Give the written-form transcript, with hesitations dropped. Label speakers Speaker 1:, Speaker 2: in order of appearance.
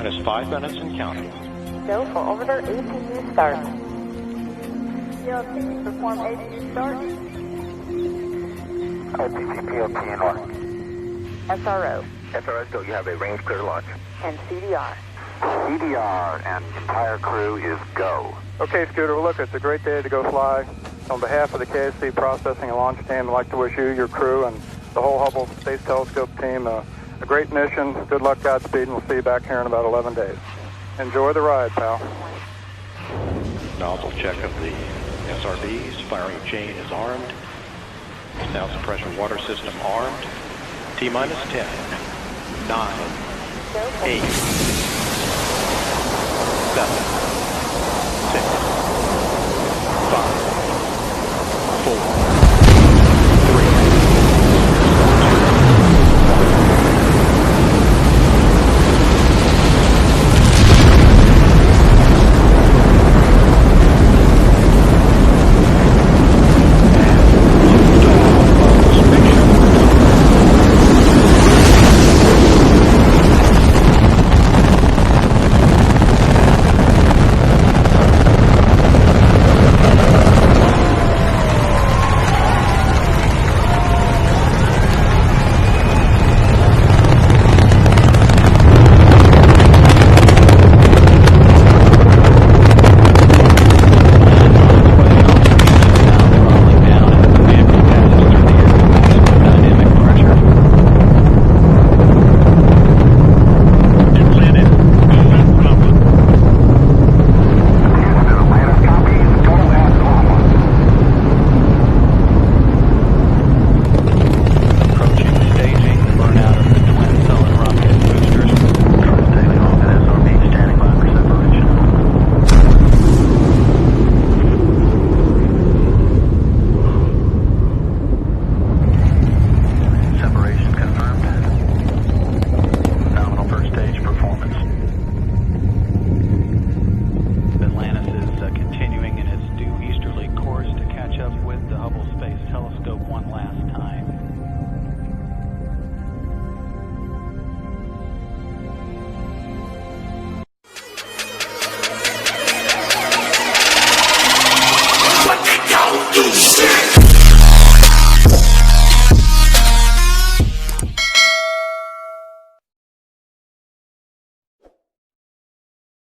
Speaker 1: minus 5 minutes and counting.
Speaker 2: Go for orbiter APU start.
Speaker 3: PLT, perform APU start.
Speaker 4: IPC PLT in order.
Speaker 2: SRO.
Speaker 4: SRO, so you have a range clear launch.
Speaker 2: And CDR.
Speaker 4: CDR and entire crew is go.
Speaker 5: Okay, Scooter, well, look, it's a great day to go fly. On behalf of the KSC Processing and Launch Team, I'd like to wish you, your crew, and the whole Hubble Space Telescope team a great mission. Good luck, Godspeed, and we'll see you back here in about 11 days. Enjoy the ride, pal.
Speaker 1: Nozzle check of the SRBs. Firing chain is armed. Sound suppression water system armed. T-minus 10, 9, 8, 7, 6, 5, 4,